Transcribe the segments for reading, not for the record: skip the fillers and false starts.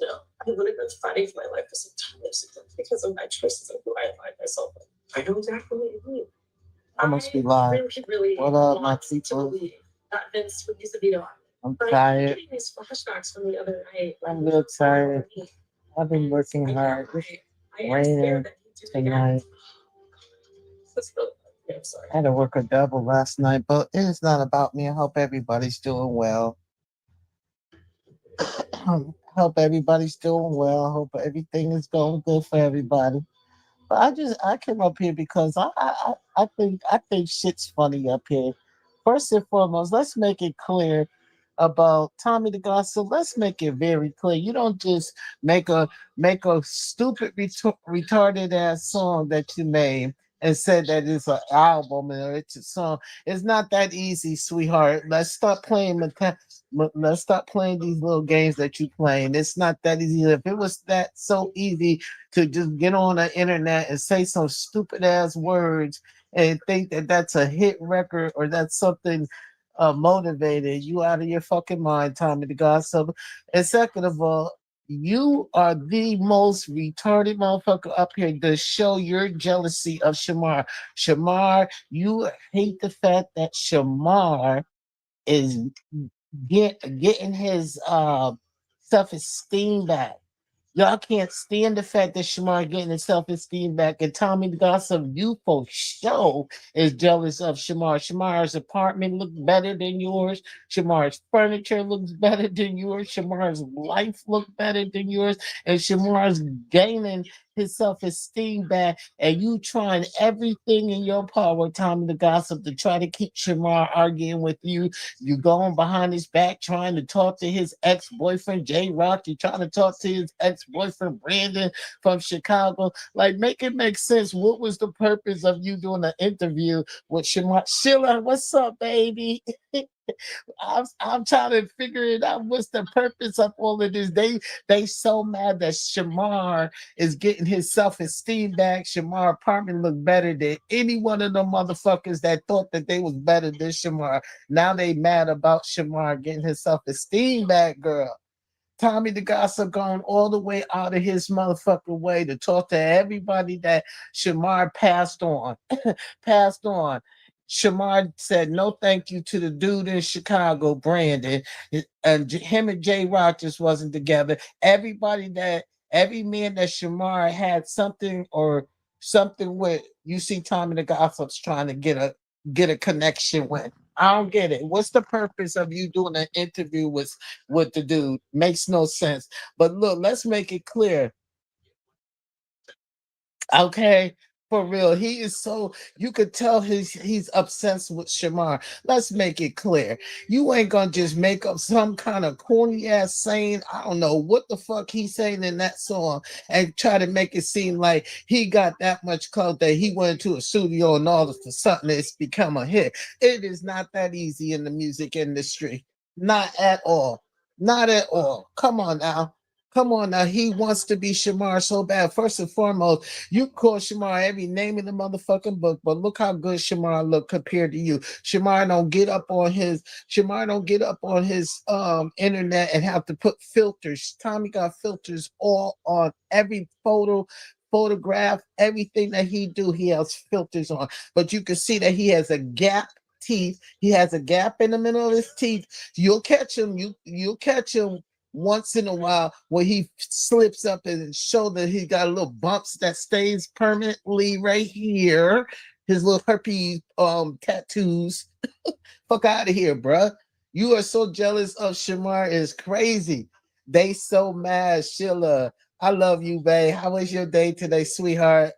No, I would have been fighting for my life for some time because of my choices and who I find myself in. I know exactly what you mean. I must be I live. really What up, my want to people? believe that Vince would use the veto on me. I'm But I keep tired. getting these flashbacks from the other night. I'm real tired. I've been And working I hard. know I am scared Raining that he'd do it again. tonight. That's really, yeah, I'm sorry. I had to work a double last night, but it is not about me. I hope everybody's doing well. Hope everybody's doing well. Hope everything is going good for everybody. But I came up here because I think shit's funny up here. First and foremost, let's make it clear about Tommy the Gossip. Let's make it very clear. You don't just make a stupid retarded ass song that you made and said that it's an album or it's a song. It's not that easy, sweetheart. Let's stop playing these little games that you playing. It's not that easy. If it was that so easy to just get on the internet and say some stupid ass words and think that that's a hit record or that's something motivated, you out of your fucking mind, Tommy the Gossip. And second of all, you are the most retarded motherfucker up here to show your jealousy of Shamar. Shamar, you hate the fact that Shamar is getting his self-esteem back. Y'all can't stand the fact that Shamar getting his self-esteem back, and Tommy the Gossip, you for sure is jealous of Shamar. Shamar's apartment looks better than yours. Shamar's furniture looks better than yours. Shamar's life looks better than yours, and Shamar's gaining his self-esteem back, and you trying everything in your power, Tommy the Gossip, to try to keep Shamar arguing with you. You going behind his back trying to talk to his ex-boyfriend J Rock. You trying to talk to his ex-boyfriend Brandon from Chicago. Like, make it make sense. What was the purpose of you doing an interview with Shamar? Sheila, what's up, baby? I'm trying to figure it out. What's the purpose of all of this? They so mad that Shamar is getting his self-esteem back. Shamar apartment look better than any one of them motherfuckers that thought that they was better than Shamar. Now they mad about Shamar getting his self-esteem back, girl. Tommy the Gossip going all the way out of his motherfucking way to talk to everybody that Shamar passed on. Passed on. Shamar said no thank you to the dude in Chicago, Brandon, and him and Jay Rogers wasn't together. Every man that Shamar had something or something with, you see Tommy the Gossip's trying to get a connection with. I don't get it. What's the purpose of you doing an interview with the dude? Makes no sense. But look, let's make it clear. Okay, for real. He is so you could tell he's obsessed with Shamar. Let's make it clear. You ain't gonna just make up some kind of corny ass saying. I don't know what the fuck he's saying in that song and try to make it seem like he got that much clout that he went to a studio and all of a sudden it's become a hit. It is not that easy in the music industry. Not at all. Not at all. Come on now. Come on now. He wants to be Shamar so bad. First and foremost, you call Shamar every name in the motherfucking book, but look how good Shamar look compared to you. Shamar don't get up on his internet and have to put filters. Tommy got filters all on every photograph, everything that he do, he has filters on. But you can see that he has a gap teeth. He has a gap in the middle of his teeth. You'll catch him. You'll catch him once in a while where he slips up and show that he got a little bumps that stays permanently right here. His little herpes tattoos. Fuck out of here, bruh. You are so jealous of Shamar. It's crazy. They so mad, Sheila. I love you, babe. How was your day today, sweetheart?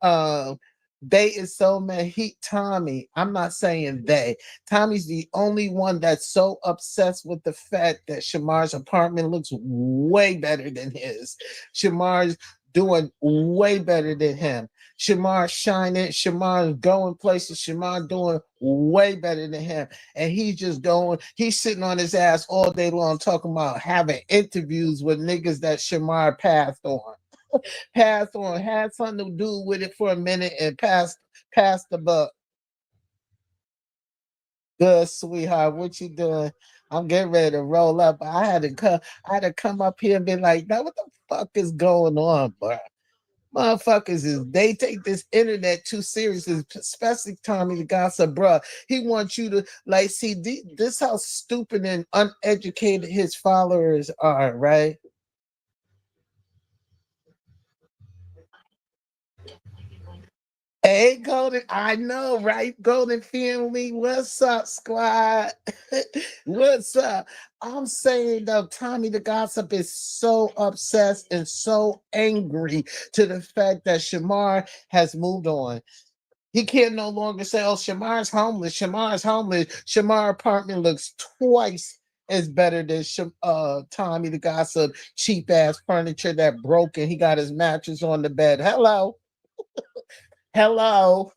Um, they is so mad. Tommy, I'm not saying they. Tommy's the only one that's so obsessed with the fact that Shamar's apartment looks way better than his. Shamar's doing way better than him. Shamar shining, Shamar going places, Shamar doing way better than him. And he's sitting on his ass all day long talking about having interviews with niggas that Shamar passed on. Passed on, had something to do with it for a minute and passed the buck. Good, sweetheart. What you doing? I'm getting ready to roll up. I had to come up here and be like, now what the fuck is going on, bro? Motherfuckers is they take this internet too serious, especially Tommy the Gossip, bro. He wants you to like see this how stupid and uneducated his followers are, right? Hey, Golden, I know, right? Golden family, what's up, squad? What's up? I'm saying though, Tommy the Gossip is so obsessed and so angry to the fact that Shamar has moved on. He can't no longer say, "Oh, Shamar's homeless. Shamar's homeless." Shamar apartment looks twice as better than Tommy the Gossip cheap ass furniture that broke and he got his mattress on the bed. Hello, hello.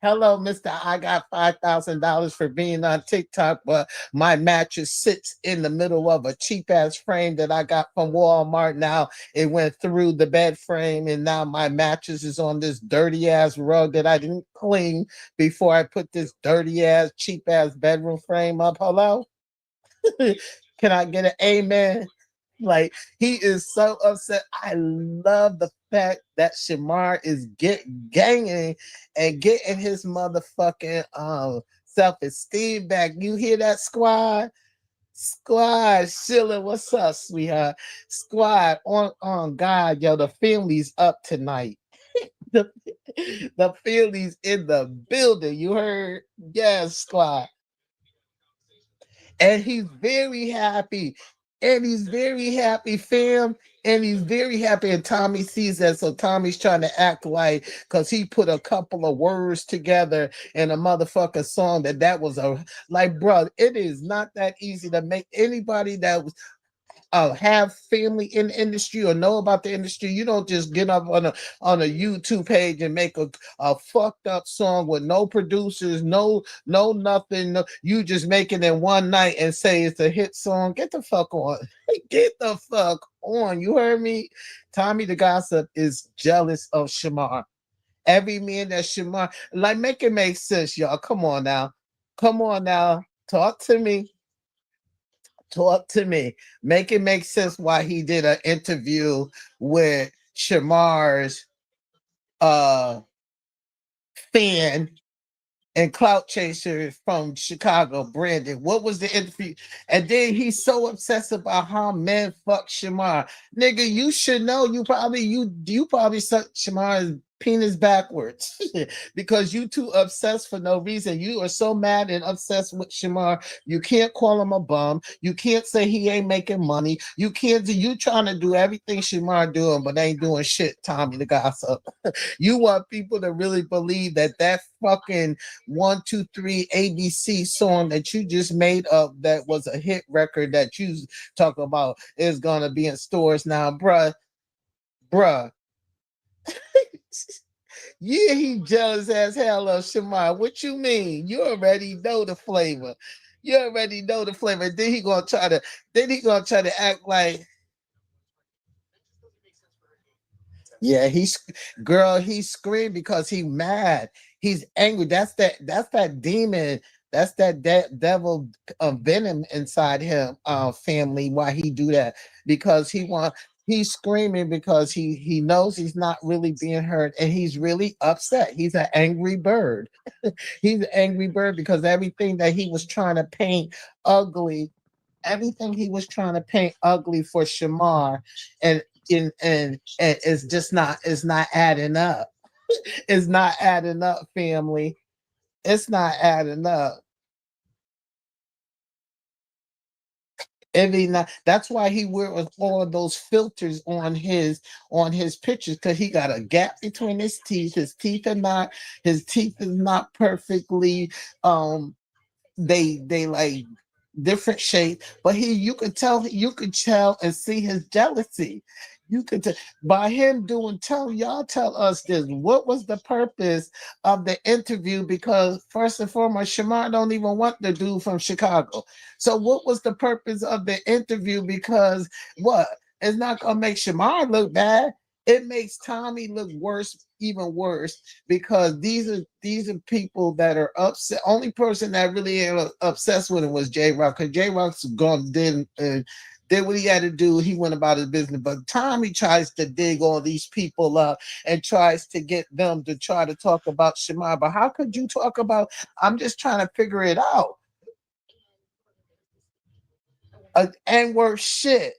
Hello, Mister. I got $5,000 for being on TikTok, but my mattress sits in the middle of a cheap ass frame that I got from Walmart. Now it went through the bed frame, and now my mattress is on this dirty ass rug that I didn't clean before I put this dirty ass, cheap ass bedroom frame up. Hello? Can I get an amen? Like he is so upset. I love the fact that Shamar is ganging and getting his motherfucking self-esteem back. You hear that, squad? Squad, Sheila, what's up, sweetheart? Squad, on God, yo, the family's up tonight. The, the family's in the building. You heard? Yes, squad. And he's very happy. And he's very happy, fam. And he's very happy. And Tommy sees that. So Tommy's trying to act like because he put a couple of words together in a motherfucker song that was a like, bro, it is not that easy to make anybody that was have family in the industry or know about the industry. You don't just get up on a YouTube page and make a fucked up song with no producers, no nothing. No, you just make it in one night and say it's a hit song. Get the fuck on. Get the fuck on. You heard me? Tommy the Gossip is jealous of Shamar. Every man that Shamar like make it make sense, y'all. Come on now. Come on now. Talk to me. Talk to me. Make it make sense why he did an interview with Shamar's uh fan and clout chaser from Chicago, Brandon. What was the interview? And then he's so obsessed about how men fuck Shamar. Nigga, you should know. You probably suck Shamar's penis backwards because you too obsessed for no reason. You are so mad and obsessed with Shamar. You can't call him a bum. You can't say he ain't making money. You can't do you trying to do everything Shamar doing, but ain't doing shit, Tommy the Gossip. You want people to really believe that fucking 1, 2, 3 ABC song that you just made up that was a hit record that you talk about is gonna be in stores now, bruh. Yeah, he jealous as hell of Shamar. What you mean? You already know the flavor. You already know the flavor. Then he gonna try to act like yeah, he's screamed because he mad. He's angry. That's that demon. That's that devil venom inside him, family. Why he do that? Because he's screaming because he knows he's not really being heard and he's really upset. He's an angry bird. He's an angry bird because everything that he was trying to paint ugly, everything he was trying to paint ugly for Shamar and and it's not adding up. It's not adding up, family. It's not adding up. Every night. That's why he wears all of those filters on his pictures because he got a gap between his teeth. His teeth is not perfectly they like different shape, but you could tell and see his jealousy. You could tell by him doing tell us this. What was the purpose of the interview? Because first and foremost, Shamar don't even want the dude from Chicago. So what was the purpose of the interview? Because what? It's not gonna make Shamar look bad. It makes Tommy look worse, even worse, because these are people that are upset. Only person that really ain't obsessed with him was J Rock, because J Rock's gone did what he had to do. He went about his business, but Tommy tries to dig all these people up and tries to get them to try to talk about Shamar. But how could you talk about? I'm just trying to figure it out. N word shit.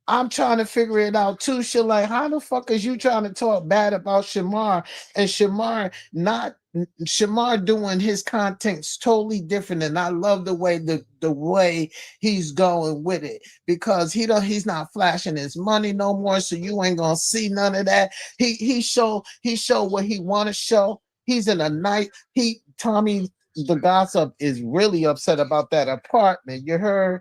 I'm trying to figure it out too. Shit, like how the fuck is you trying to talk bad about Shamar and Shamar doing his content's totally different, and I love the way he's going with it because he's not flashing his money no more, so you ain't gonna see none of that. He show what he want to show. He's in a night. He Tommy the gossip is really upset about that apartment. You heard?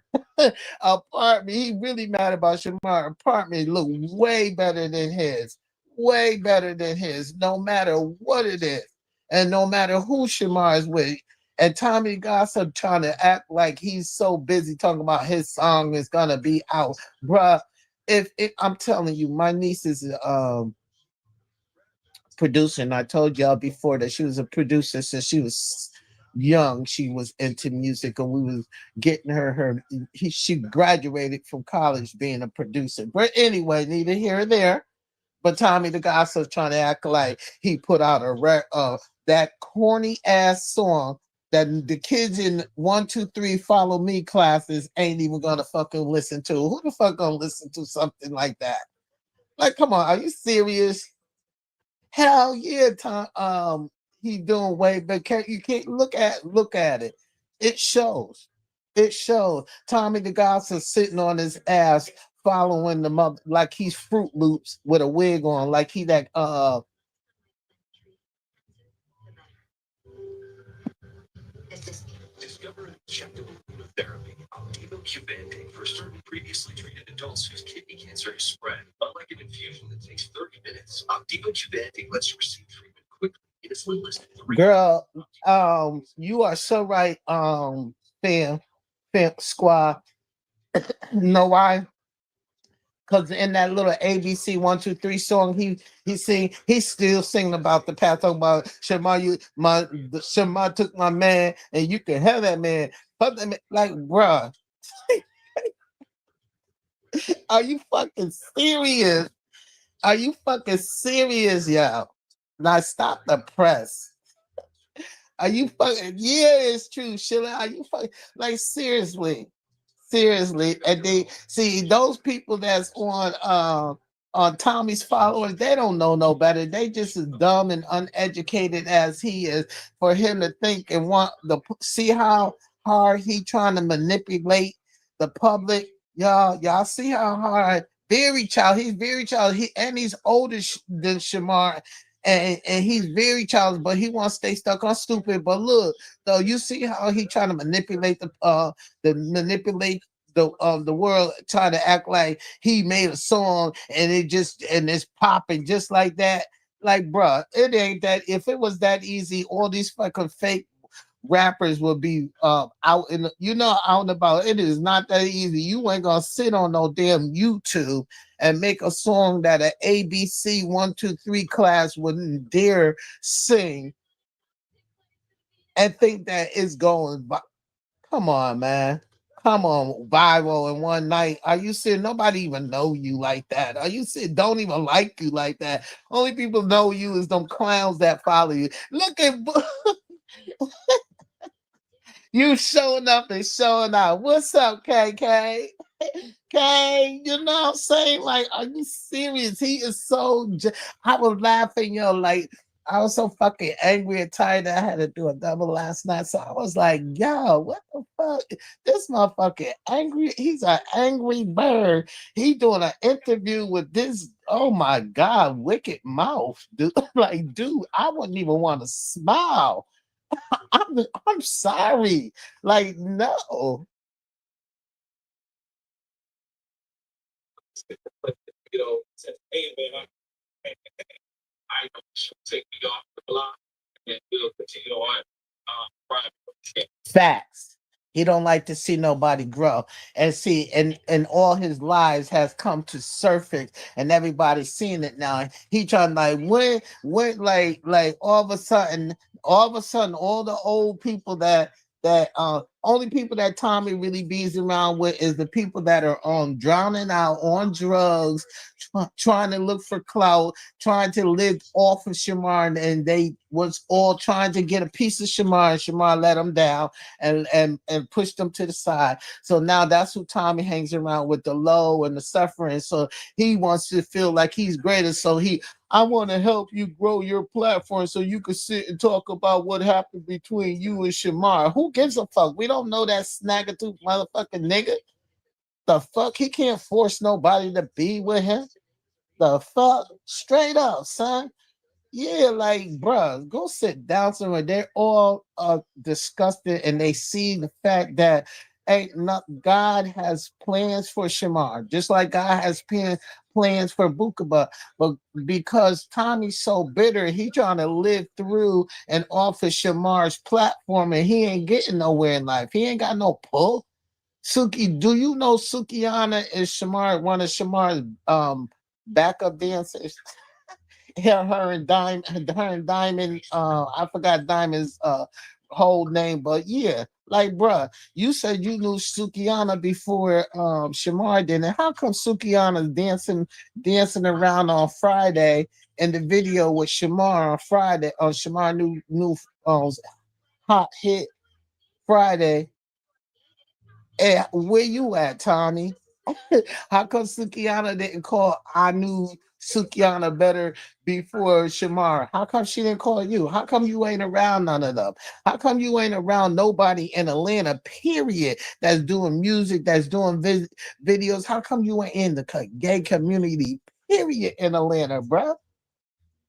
Apartment. He really mad about Shamar apartment. Look way better than his. Way better than his. No matter what it is, and no matter who Shamar is with. And Tommy Gossip trying to act like he's so busy talking about his song is gonna be out, bruh. If I'm telling you, my niece is producer, and I told y'all before that she was a producer since she was young. She was into music, and we was getting she graduated from college being a producer. But anyway, neither here or there. But Tommy the Gossip trying to act like he put out that corny ass song that the kids in 1, 2, 3 follow me classes ain't even gonna fucking listen to. Who the fuck gonna listen to something like that? Like, come on, are you serious? Hell yeah, Tom. He doing way, but you can't look at it. It shows. It shows. Tommy the Gossip sitting on his ass, following the mother like he's Fruit Loops with a wig on, like he that Discover an injectable immunotherapy, Opdivo for certain previously treated adults whose kidney cancer has spread. Unlike an infusion that takes 30 minutes, Opdivo lets you receive treatment quickly in as little as 3 girl. You are so right. Fam, fam squad. You know why? Because in that little ABC 1, 2, 3 song, he's still singing about the past, talking about Shema took my man, and you can have that man. But like, bruh, are you fucking serious? Are you fucking serious, y'all? Now stop the press. Are you fucking? Yeah, it's true, Sheila. Are you fucking like seriously? Seriously, and they see those people that's on Tommy's followers, they don't know no better. They just as dumb and uneducated as he is for him to think and want to see how hard he trying to manipulate the public. Y'all see how hard he's very child. He's older than Shamar. And he's very childish, but he wants to stay stuck on stupid. But look, though, you see how he trying to manipulate manipulate the world, trying to act like he made a song and it's popping just like that. Like, bruh, it ain't that. If it was that easy, all these fucking fake rappers would be out out and about. It is not that easy. You ain't gonna sit on no damn YouTube and make a song that an ABC 1, 2, 3 class wouldn't dare sing and think that it's going. Come on, man. Come on, viral in one night. Are you serious? Nobody even know you like that. Are you serious? Don't even like you like that. Only people know you is them clowns that follow you. Look at you showing up and showing out. What's up, KK? Okay, you know what I'm saying? Like, are you serious? He is I was laughing, like I was so fucking angry and tired that I had to do a double last night. So I was like, yo, what the fuck? This motherfucker angry. He's an angry bird. He doing an interview with this. Oh my god, wicked mouth, dude. Like, dude, I wouldn't even want to smile. I'm sorry. Like, no. Said, hey man, I know she'll take me off the block and we'll continue on. Private. Facts. He don't like to see nobody grow. And see, and all his lives has come to surface and everybody's seeing it now. He trying like when like all of a sudden all the old people that only people that Tommy really bees around with is the people that are drowning out on drugs, trying to look for clout, trying to live off of Shamar, and they was all trying to get a piece of Shamar, and Shamar let them down and pushed them to the side. So now that's who Tommy hangs around with, the low and the suffering. So he wants to feel like he's greater. So I want to help you grow your platform so you can sit and talk about what happened between you and Shamar. Who gives a fuck? We don't know that snaggletooth motherfucking nigga. The fuck? He can't force nobody to be with him. The fuck? Straight up, son. Yeah, like, bruh, go sit down somewhere. They're all disgusted and they see the fact that ain't not God has plans for Shamar, just like God has plans for Bukaba. But because Tommy's so bitter, he trying to live through and off of Shamar's platform, and he ain't getting nowhere in life. He ain't got no pull. Suki, do you know Sukiana is Shamar, one of Shamar's backup dancers? Her and Diamond, I forgot Diamond's whole name, but yeah, like, bruh, you said you knew Sukiana before Shamar did, and how come Sukiana's dancing around on Friday in the video with Shamar on Friday on Shamar new hot hit Friday? And where you at, Tommy? How come Sukiana didn't call I knew Sukiana better before Shamar? How come she didn't call you? How come you ain't around none of them? How come you ain't around nobody in Atlanta, period, that's doing music, that's doing videos? How come you ain't in the gay community, period, in Atlanta, bruh?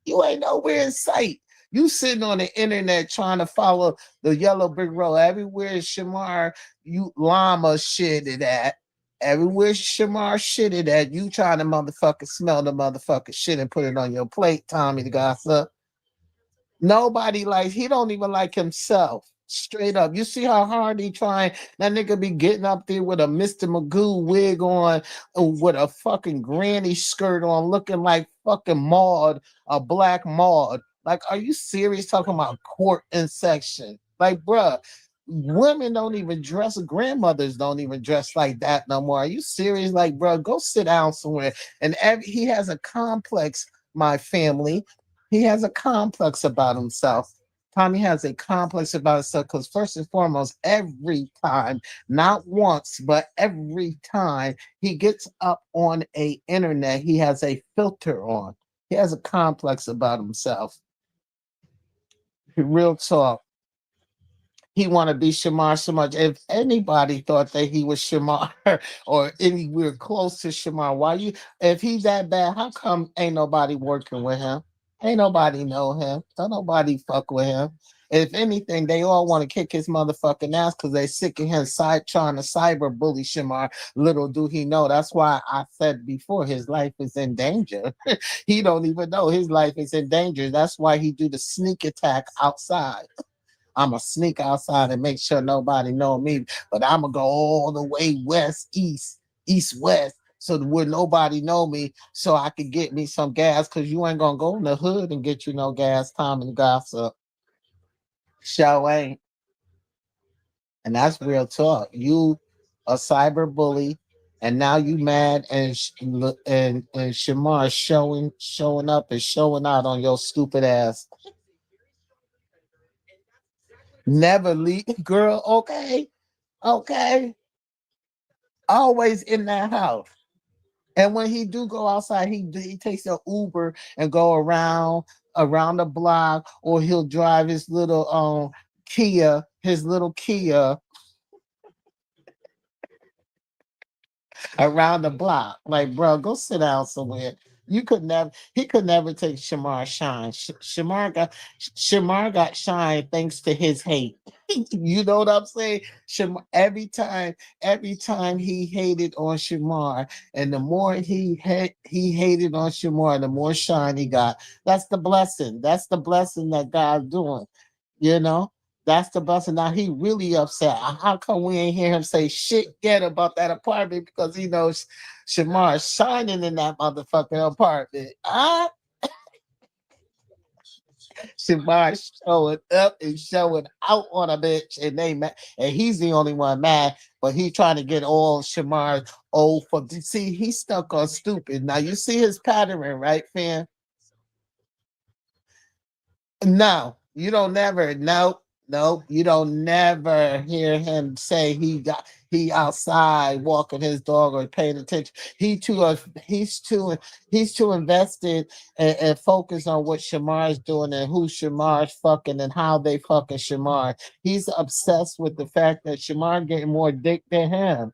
You ain't nowhere in sight. You sitting on the internet trying to follow the yellow brick road. Everywhere Shamar, you llama shitted at. Everywhere Shamar shitted at, you trying to motherfucker smell the motherfucker shit and put it on your plate, Tommy the gossip. Nobody likes, he don't even like himself. Straight up. You see how hard he trying. That nigga be getting up there with a Mr. Magoo wig on, with a fucking granny skirt on, looking like fucking Maud, a black Maud. Like, are you serious talking about court and section? Like, bruh, women don't even dress, grandmothers don't even dress like that no more. Are you serious? Like, bruh, go sit down somewhere. And he has a complex, my family. He has a complex about himself. Tommy has a complex about himself because first and foremost, every time, not once, but every time he gets up on a internet, he has a filter on. He has a complex about himself. Real talk. He want to be Shamar so much. If anybody thought that he was Shamar or anywhere close to Shamar, why you? If he's that bad, how come ain't nobody working with him? Ain't nobody know him. Don't nobody fuck with him. If anything, they all want to kick his motherfucking ass because they sick of him trying to cyber bully Shamar. Little do he know. That's why I said before his life is in danger. He don't even know his life is in danger. That's why he do the sneak attack outside. I'ma sneak outside and make sure nobody know me. But I'ma go all the way west, east, west, so that where nobody know me, so I can get me some gas. Cause you ain't gonna go in the hood and get you no gas, Tom and gossip. Show ain't, and that's real talk. You a cyber bully, and now you mad and and Shamar showing up and showing out on your stupid ass. Never leave, girl. Okay, okay. Always in that house. And when he do go outside, he takes a Uber and go around the block, or he'll drive his little Kia around the block. Like, bro, go sit down somewhere. You could never He could never take Shamar shine. Shamar got shine thanks to his hate. You know what I'm saying? Every time he hated on Shamar, and the more he hated on Shamar, the more shine he got. That's the blessing. That's the blessing that God's doing. You know. That's the busting. Now he really upset. How come we ain't hear him say shit yet about that apartment? Because he knows Shamar is shining in that motherfucking apartment. Shamar showing up and showing out on a bitch, and they mad, and he's the only one mad. But he trying to get all Shamar old for. See, he stuck on stupid. Now you see his pattern, right, fam? No, you don't never. Nope, nope. You don't never hear him say he outside walking his dog or paying attention. He's too invested and focused on what Shamar's doing and who Shamar's fucking and how they fucking Shamar. He's obsessed with the fact that Shamar getting more dick than him.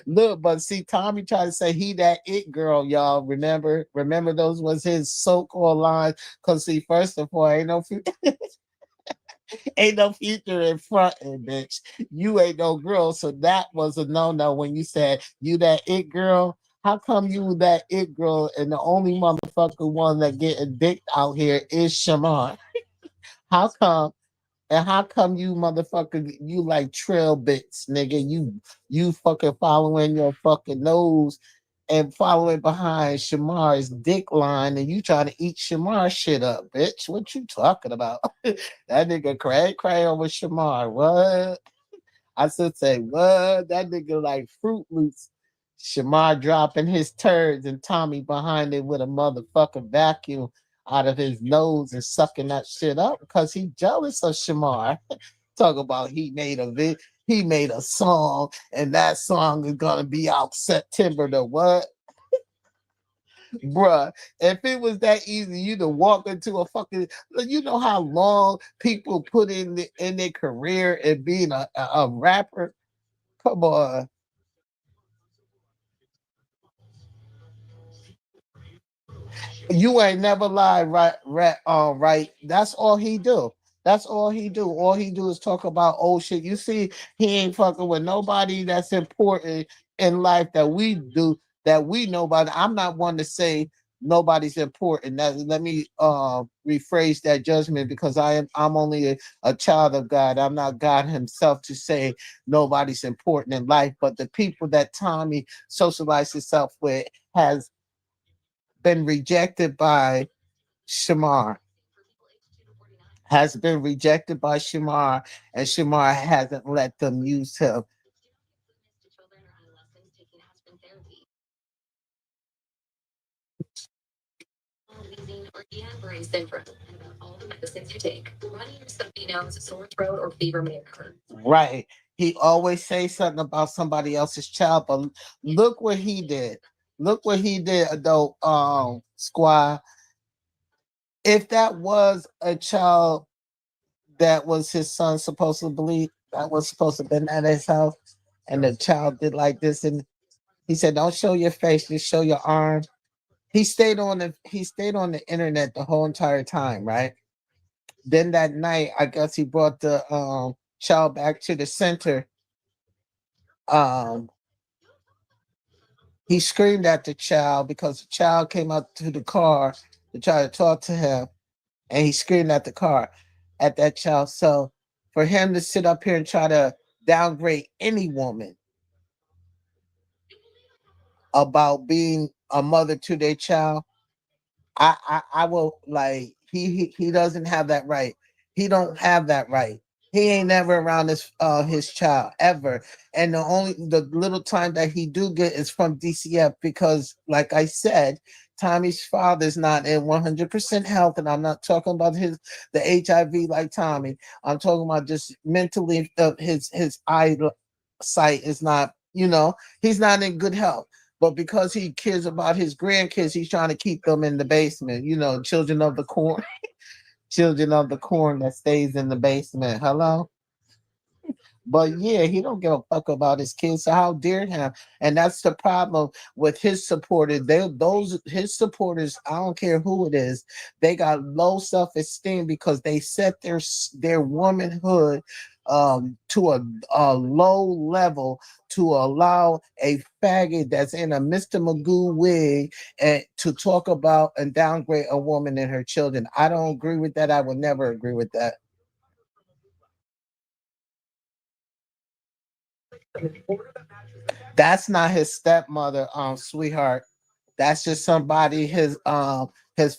Look, but see, Tommy tried to say he that it girl, y'all. Remember those was his so-called lines. Cause see, first of all, ain't no future in front, end, bitch. You ain't no girl, so that was a no-no when you said you that it girl. How come you that it girl and the only motherfucker one that getting dick out here is Shamar? How come? And how come you motherfucker you like trail bits, nigga? You fucking following your fucking nose and following behind Shamar's dick line and you trying to eat Shamar shit up, bitch. What you talking about? That nigga cray over Shamar. What? I should say, what? That nigga like Fruit Loops. Shamar dropping his turds and Tommy behind it with a motherfucking vacuum out of his nose and sucking that shit up because he jealous of Shamar. Talk about he made a song and that song is gonna be out September the what? Bruh, if it was that easy, you'd have walked into a fucking. You know how long people put in their career and being a rapper. Come on, you ain't never lied, right? Right, right. That's all he do. That's all he do. All he do is talk about old shit. You see, he ain't fucking with nobody that's important in life that we do that we know about. I'm not one to say nobody's important. That let me rephrase that judgment because I'm only a child of God. I'm not God Himself to say nobody's important in life. But the people that Tommy socialized himself with has been rejected by Shamar, has been rejected by Shamar, and Shamar hasn't let them use him. Right. He always say something about somebody else's child, but look what he did. Look what he did, though, Squad. If that was a child that was his son supposed to believe that was supposed to have been at his house, and the child did like this, and he said, "Don't show your face, just show your arm." He stayed on the internet the whole entire time, right? Then that night, I guess he brought the child back to the center. Um, he screamed at the child because the child came up to the car to try to talk to him, and he screamed at the car at that child. So for him to sit up here and try to downgrade any woman about being a mother to their child, I will like he doesn't have that right. He don't have that right. He ain't never around his child ever. And the little time that he do get is from DCF because like I said, Tommy's father's not in 100% health, and I'm not talking about the HIV like Tommy. I'm talking about just mentally his eyesight is not, he's not in good health. But because he cares about his grandkids, he's trying to keep them in the basement. Children of the corn, children of the corn that stays in the basement. Hello. But yeah, he don't give a fuck about his kids. So how dare him? And that's the problem with his supporters. Those his supporters. I don't care who it is. They got low self esteem because they set their womanhood to a low level to allow a faggot that's in a Mr. Magoo wig and to talk about and downgrade a woman and her children. I don't agree with that. I would never agree with that. That's not his stepmother, sweetheart. That's just somebody his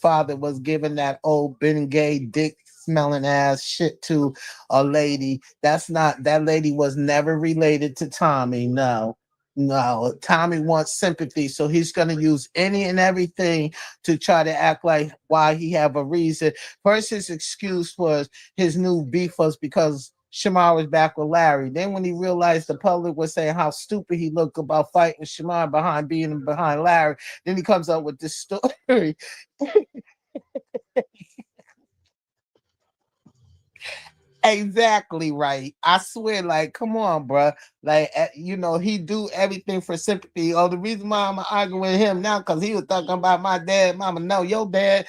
father was giving that old Ben Gay dick smelling ass shit to a lady. That's not that lady was never related to Tommy. No. No, Tommy wants sympathy, so he's gonna use any and everything to try to act like why he have a reason. First, his excuse was his new beef was because Shamar was back with Larry. Then, when he realized the public was saying how stupid he looked about fighting Shamar behind being behind Larry, then he comes up with this story. Exactly right. I swear, like, come on, bro. Like, he do everything for sympathy. Oh, the reason why I'm arguing with him now because he was talking about my dad, mama. No, your dad,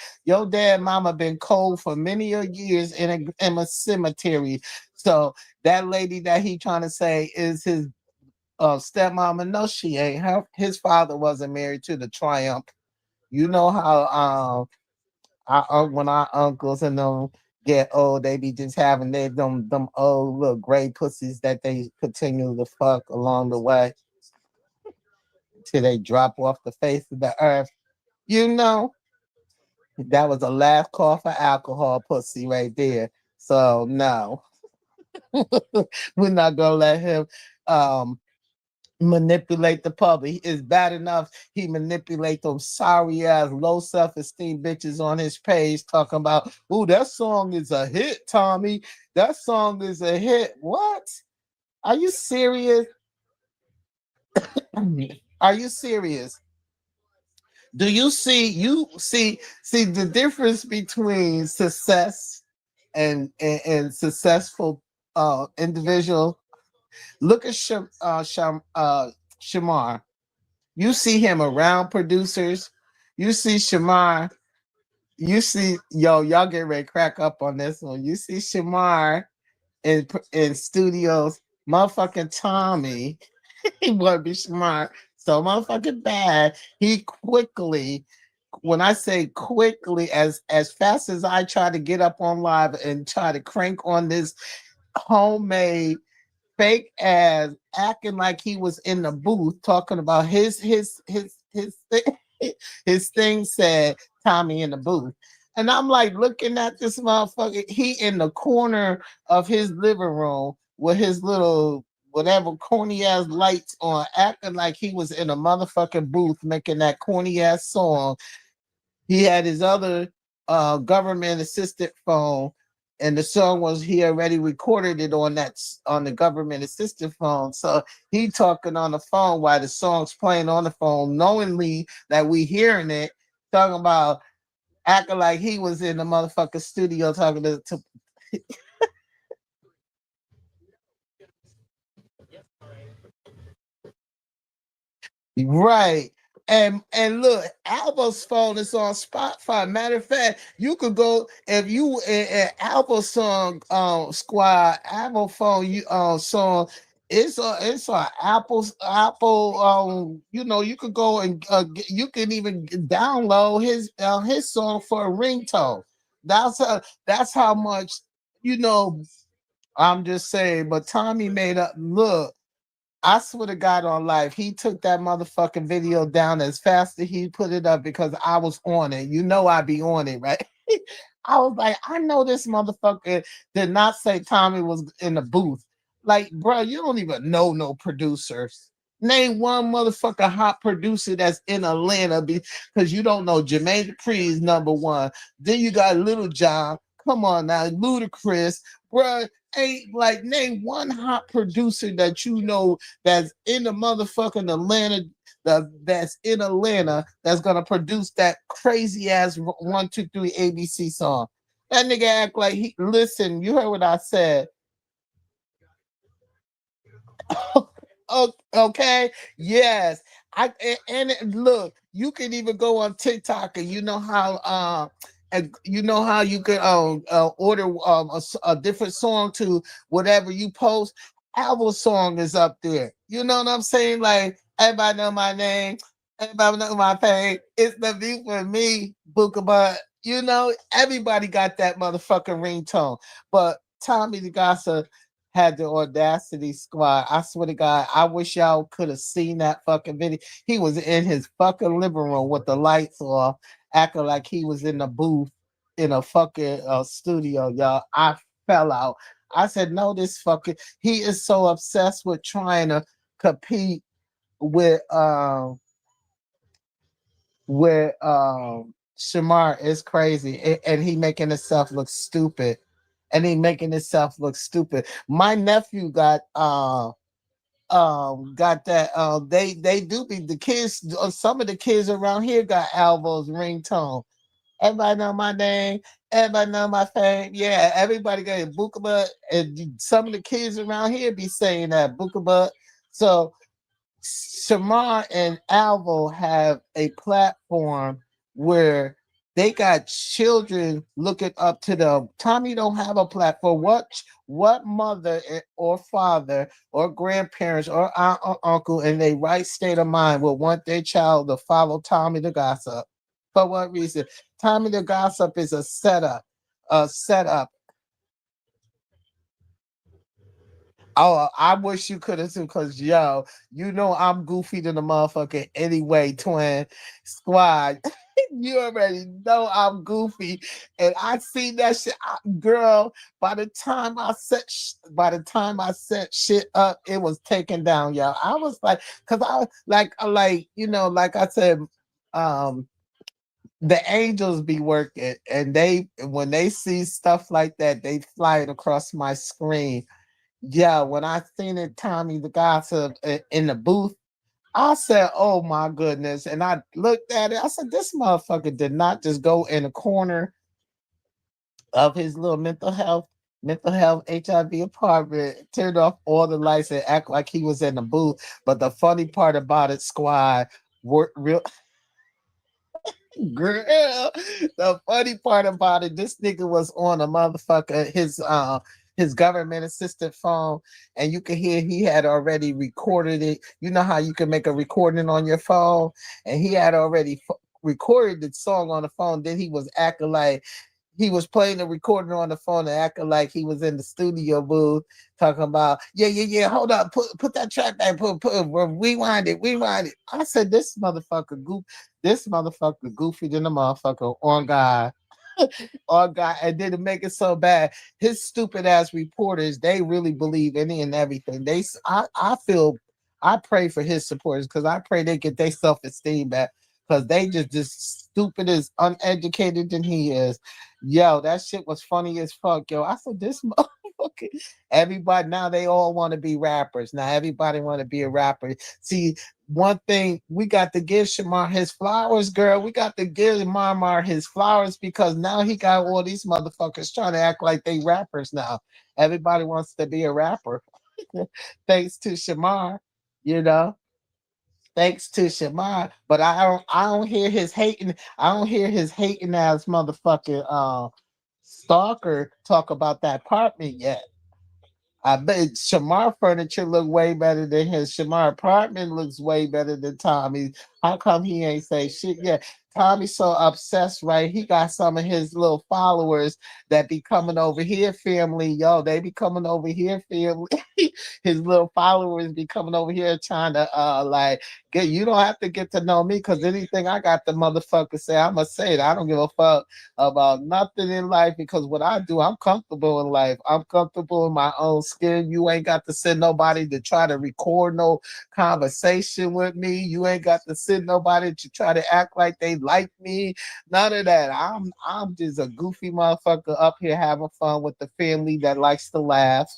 mama, been cold for many a years in a cemetery. So that lady that he trying to say is his stepmama. No, she ain't. His father wasn't married to the Triumph. You know how when our uncles and them get old, they be just having them old little gray pussies that they continue to fuck along the way till they drop off the face of the earth. You know, that was a last call for alcohol pussy right there. So no, we're not gonna let him um manipulate the public. It's bad enough he manipulate those sorry ass low self-esteem bitches on his page talking about, oh, that song is a hit, Tommy. That song is a hit. What? Are you serious? Are you serious? Do you see the difference between success and successful individual? Look at Shamar. You see him around producers. You see Shamar. You see, y'all get ready to crack up on this one. You see Shamar in studios. Motherfucking Tommy, he want to be smart, so motherfucking bad. He quickly, when I say quickly, as fast as I try to get up on live and try to crank on this homemade fake ass acting like he was in the booth talking about his thing, his thing said Tommy in the booth. And I'm like looking at this motherfucker, he in the corner of his living room with his little whatever corny ass lights on, acting like he was in a motherfucking booth making that corny ass song. He had his other government assistant phone, and the song was he already recorded it on the government assistant phone. So he talking on the phone while the song's playing on the phone, knowingly that we hearing it, talking about acting like he was in the motherfucking studio talking to right. And look, Alba's phone is on Spotify. Matter of fact, you could go if you in Alba song squad, Alba phone you song. It's a Apple you could go and you can even download his song for a ringtone. That's how much you know. I'm just saying, but Tommy made up. Look, I swear to God on life, he took that motherfucking video down as fast as he put it up because I was on it. You know I be on it, right? I was like, I know this motherfucker did not say Tommy was in the booth. Like, bro, you don't even know no producers. Name one motherfucker hot producer that's in Atlanta because you don't know Jermaine Dupri is number one. Then you got Little John. Come on now, Ludacris, bro. Ain't like name one hot producer that you know that's in the motherfucking Atlanta that's in Atlanta that's gonna produce that crazy ass 1 2 3 ABC song. That nigga act like he listen. You heard what I said. Okay, yes. Look, you can even go on TikTok and you know how you can order a different song to whatever you post. Album song is up there. You know what I'm saying? Like everybody know my name, everybody know my fame. It's the beat for me, Booker. But everybody got that motherfucking ringtone. But Tommy the Gossip had the audacity, squad. I swear to God, I wish y'all could have seen that fucking video. He was in his fucking living room with the lights off, acting like he was in the booth in a fucking studio, y'all. I fell out. I said, no, this fucking he is so obsessed with trying to compete with Shamar is crazy, and he making himself look stupid, and he making himself look stupid. My nephew got that they do be the kids, some of the kids around here got Alvo's ringtone. Everybody know my name. Everybody know my fame. Yeah, everybody got a Bookaba, and some of the kids around here be saying that Bookaba. So Shamar and Alvo have a platform where they got children looking up to them. Tommy don't have a platform. What mother or father or grandparents or aunt or uncle in their right state of mind will want their child to follow Tommy the Gossip? For what reason? Tommy the Gossip is a setup. Oh, I wish you could have seen, because yo, you know I'm goofy than the motherfucker anyway, twin squad. You already know I'm goofy, and I see that shit, girl. By the time I set shit up, it was taken down, y'all. I was like, cause I like like I said, um, the angels be working, and they when they see stuff like that, they fly it across my screen. Yeah, when I seen it, Tommy the Gossip in the booth, I said, "Oh my goodness!" And I looked at it. I said, "This motherfucker did not just go in a corner of his little mental health HIV apartment, turned off all the lights, and act like he was in the booth." But the funny part about it, squad, were real girl. The funny part about it, this nigga was on a motherfucker his government assistant phone, and you could hear he had already recorded it. You know how you can make a recording on your phone, and he had already recorded the song on the phone. Then he was acting like he was playing the recording on the phone and acting like he was in the studio booth talking about, yeah, yeah, yeah, hold up, put that track back, rewind it. I said, this motherfucker goofy than the motherfucker on God. On God, and then to make it so bad, his stupid ass reporters, they really believe any and everything. I feel, I pray for his supporters, because I pray they get their self-esteem back, because they just stupid as uneducated than he is. Yo, that shit was funny as fuck. Yo, I said, this motherfucker. Everybody now, they all want to be rappers. Now everybody want to be a rapper. See, one thing we got to give Shamar his flowers, girl. We got to give Marmar his flowers, because now he got all these motherfuckers trying to act like they rappers now. Everybody wants to be a rapper. Thanks to Shamar, you know. Thanks to Shamar. But I don't hear his hating. I don't hear his hating ass motherfucking stalker talk about that apartment yet. I bet Shamar furniture look way better than his. Shamar apartment looks way better than Tommy. How come he ain't say shit yet? Tommy's so obsessed, right? He got some of his little followers that be coming over here, family. Yo, they be coming over here, family. His little followers be coming over here trying to like get, you don't have to get to know me, because anything I got the motherfucker say, I'ma say it. I don't give a fuck about nothing in life, because what I do, I'm comfortable in life. I'm comfortable in my own skin. You ain't got to send nobody to try to record no conversation with me. You ain't got to send nobody to try to act like they like me. None of that. I'm just a goofy motherfucker up here having fun with the family that likes to laugh.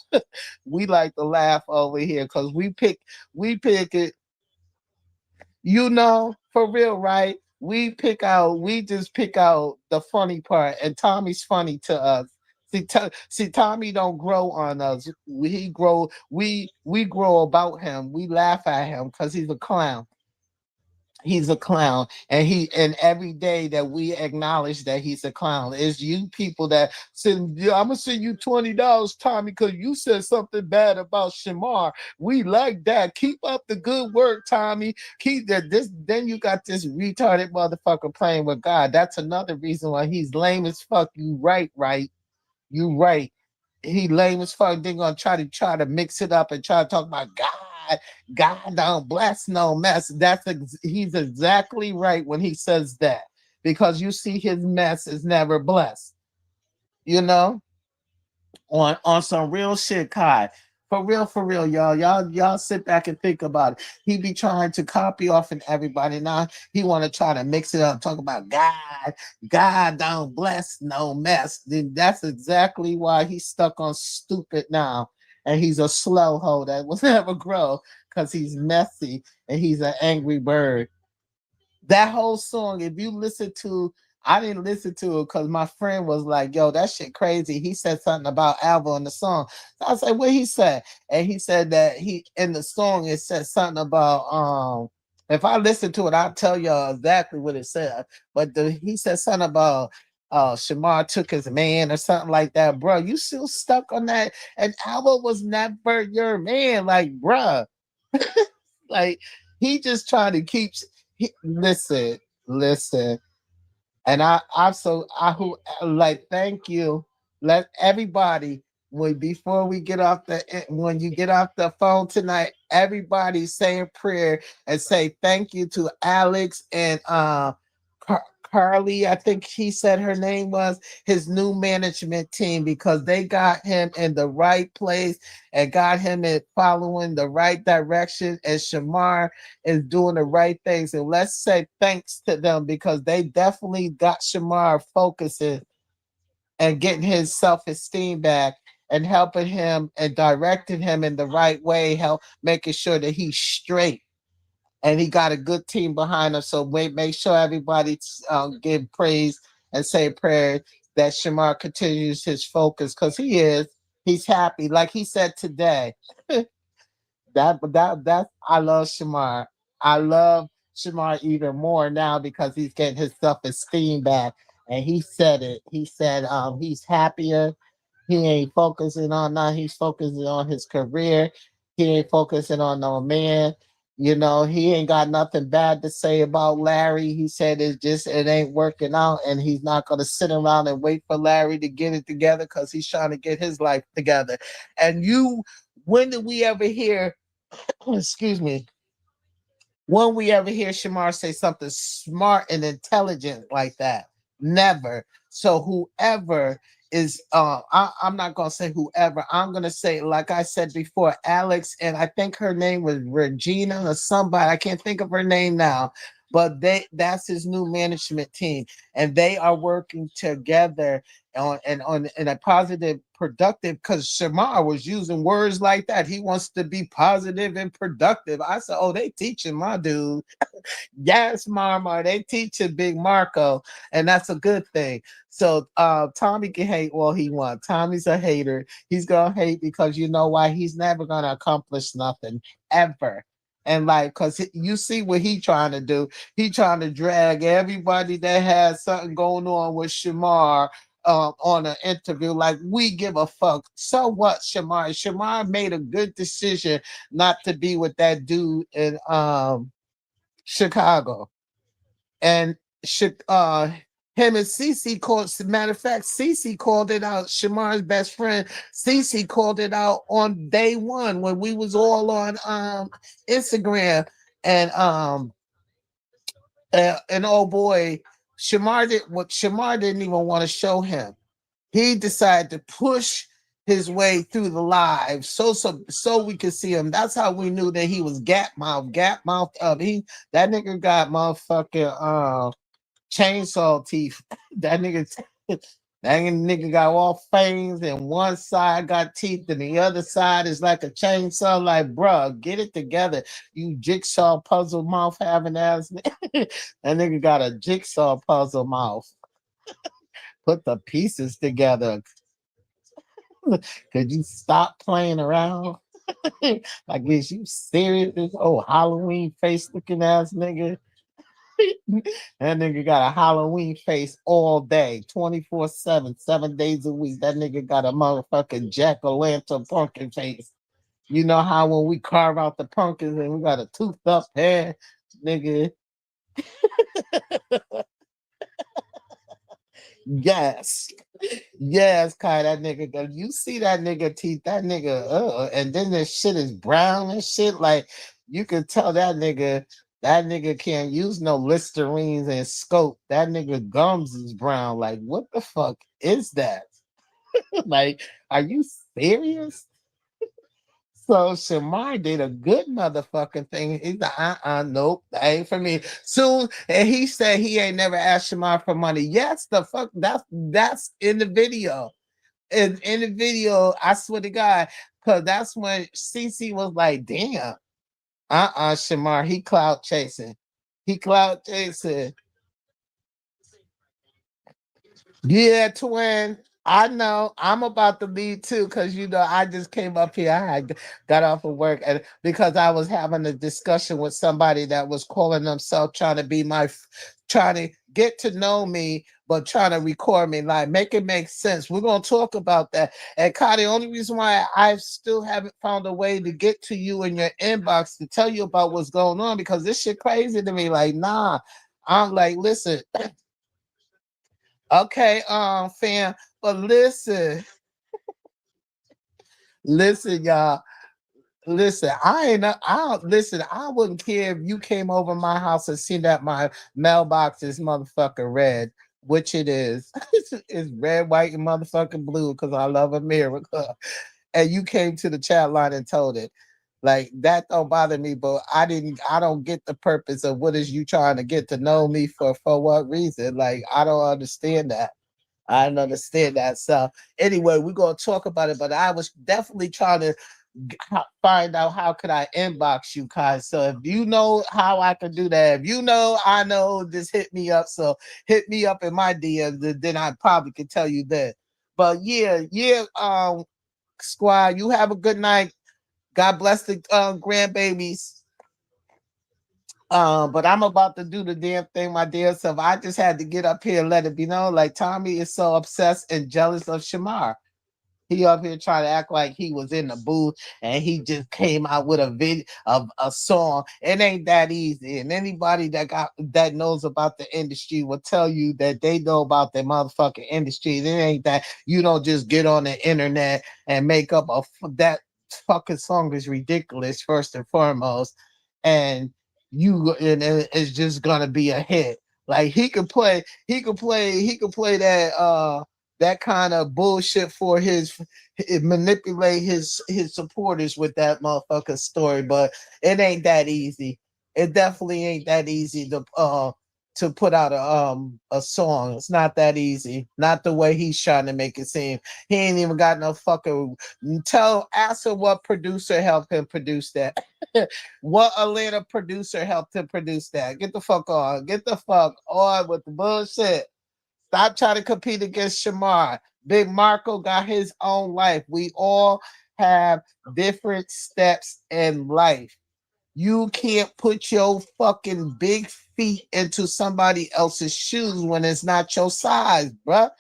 We like to laugh over here, because we pick it, for real, right? We just pick out the funny part, and Tommy's funny to us. See, Tommy don't grow on us. We grow about him. We laugh at him because he's a clown. He's a clown, and every day that we acknowledge that he's a clown, is you people that send, yeah, I'm gonna send you $20, Tommy, because you said something bad about Shamar. We like that. Keep up the good work, Tommy. Keep that. This Then you got this retarded motherfucker playing with God. That's another reason why he's lame as fuck. You right, right. You right. He lame as fuck. They gonna try to mix it up and try to talk about God. God don't bless no mess. He's exactly right when he says that because you see his mess is never blessed. You know, on some real shit, Kai. For real, y'all. Y'all sit back and think about it. He be trying to copy off and everybody. Now he want to try to mix it up, talk about God. God don't bless no mess. Then that's exactly why he's stuck on stupid now. And he's a slow hoe that will never grow because he's messy and he's an angry bird. That whole song, if you listen to, I didn't listen to it because my friend was like, yo, that shit crazy. He said something about Alva in the song. So I said, what he said? And he said that he in the song it said something about if I listen to it, I'll tell y'all exactly what it said. But he said something about Shamar took his man or something like that. Bro, you still stuck on that. And Alva was never your man. Like, bruh. Like he just trying to keep listen, listen. And I who like thank you. Let everybody when before we get off when you get off the phone tonight, everybody say a prayer and say thank you to Alex and Carly, I think he said her name was his new management team because they got him in the right place and got him in following the right direction. And Shamar is doing the right things. And let's say thanks to them because they definitely got Shamar focusing and getting his self-esteem back and helping him and directing him in the right way, help making sure that he's straight and he got a good team behind him. So make sure everybody give praise and say prayer that Shamar continues his focus because he's happy. Like he said today, that I love Shamar. I love Shamar even more now because he's getting his self esteem back. And he said it. He said he's happier. He ain't focusing on nothing. He's focusing on his career. He ain't focusing on no man. You know, he ain't got nothing bad to say about Larry. He said it ain't working out, and he's not gonna sit around and wait for Larry to get it together because he's trying to get his life together. And when did we ever hear excuse me, when we ever hear Shamar say something smart and intelligent like that? Never. So whoever is I'm not gonna say whoever, I'm gonna say like I said before, Alex, and I think her name was Regina or somebody, I can't think of her name now, but that's his new management team, and they are working together on in a positive, productive. Because Shamar was using words like that. He wants to be positive and productive. I said, "Oh, they teaching my dude." Yes, Mama, they teaching Big Marco, and that's a good thing. So Tommy can hate all he wants. Tommy's a hater. He's gonna hate because you know why? He's never gonna accomplish nothing ever. And like, cause you see what he trying to do. He trying to drag everybody that has something going on with Shamar on an interview. Like we give a fuck. So what, Shamar? Shamar made a good decision not to be with that dude in Chicago. And him and Cece called, as a matter of fact, Cece called it out. Shamar's best friend, Cece called it out on day one when we was all on Instagram. And oh boy, Shamar didn't even want to show him. He decided to push his way through the live so we could see him. That's how we knew that he was gap mouth up. That nigga got motherfucking chainsaw teeth. That nigga that nigga got all fangs and one side got teeth and the other side is like a chainsaw. Like, bruh, get it together. You jigsaw puzzle mouth having ass. That nigga got a jigsaw puzzle mouth. Put the pieces together. Could you stop playing around? Like, is you serious? This old Halloween face looking ass nigga. That nigga got a Halloween face all day, 24/7, 7 days a week. That nigga got a motherfucking jack o' lantern pumpkin face. You know how when we carve out the pumpkins and we got a toothed up head, nigga. Yes. Yes, Kai, that nigga. You see that nigga teeth? That nigga, and then the shit is brown and shit. Like you can tell that nigga. That nigga can't use no Listerines and scope. That nigga gums is brown. Like what the fuck is that? Like, are you serious? So Shamar did a good motherfucking thing. He's like, nope, that ain't for me. Soon, and he said he ain't never asked Shamar for money. Yes, the fuck, that's in the video. In the video, I swear to God, because that's when CC was like, damn, Shamar, he clout chasing. He clout chasing. Yeah, twin. I know I'm about to leave too because I just came up here. I had got off of work and because I was having a discussion with somebody that was calling themselves trying to be trying to get to know me, but trying to record me. Like, make it make sense. We're gonna talk about that. And Kai, the only reason why I still haven't found a way to get to you in your inbox to tell you about what's going on because this shit crazy to me. Like, nah, I'm like, listen. Okay, fam, but listen, y'all. Listen, I don't listen. I wouldn't care if you came over my house and seen that my mailbox is motherfucking red, which it is. It's red, white, and motherfucking blue because I love America. And you came to the chat line and told it. Like that don't bother me, but I don't get the purpose of what is you trying to get to know me for what reason? Like I don't understand that. I don't understand that. So anyway, we're gonna talk about it. But I was definitely trying to find out how could I inbox you, Kai. So if you know how I can do that, if you know, I know, just hit me up. So hit me up in my DM, then I probably could tell you that. But yeah, squad, you have a good night. God bless the grandbabies. But I'm about to do the damn thing, my dear self. I just had to get up here and let it be known. Like Tommy is so obsessed and jealous of Shamar. He up here trying to act like he was in the booth and he just came out with a video of a song. It ain't that easy. And anybody that knows about the industry will tell you that they know about the motherfucking industry. It ain't that you don't just get on the internet and make up that fucking song is ridiculous first and foremost. And it's just gonna be a hit. Like he could play that kind of bullshit for manipulate his supporters with that motherfucker story, but it ain't that easy. It definitely ain't that easy to put out a song. It's not that easy. Not the way he's trying to make it seem. He ain't even got no fucking ask him what producer helped him produce that. What Atlanta producer helped him produce that? Get the fuck on. Get the fuck on with the bullshit. Stop trying to compete against Shamar. Big Marco got his own life. We all have different steps in life. You can't put your fucking big feet into somebody else's shoes when it's not your size, bruh.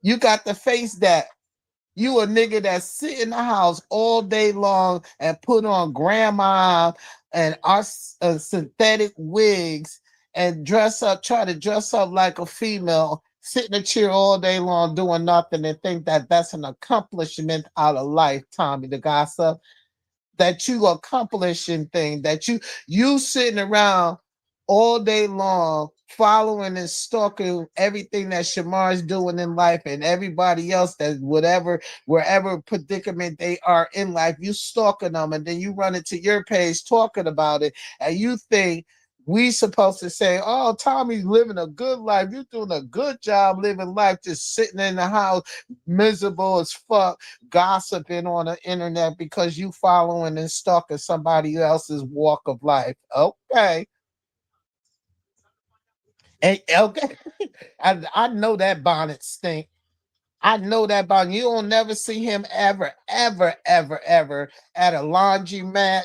You got to face that. You a nigga that sit in the house all day long and put on grandma and our synthetic wigs and try to dress up like a female, sit in a chair all day long doing nothing and think that that's an accomplishment out of life, Tommy the gossip. That you accomplishing thing that you sitting around all day long following and stalking everything that Shamar's doing in life and everybody else that wherever predicament they are in life, you stalking them and then you run into your page talking about it and you think we supposed to say, oh, Tommy's living a good life. You're doing a good job living life, just sitting in the house, miserable as fuck, gossiping on the internet because you following and stalking somebody else's walk of life. Okay. Hey, okay. I know that bonnet stink. I know that bonnet. You don't never see him ever at a laundromat,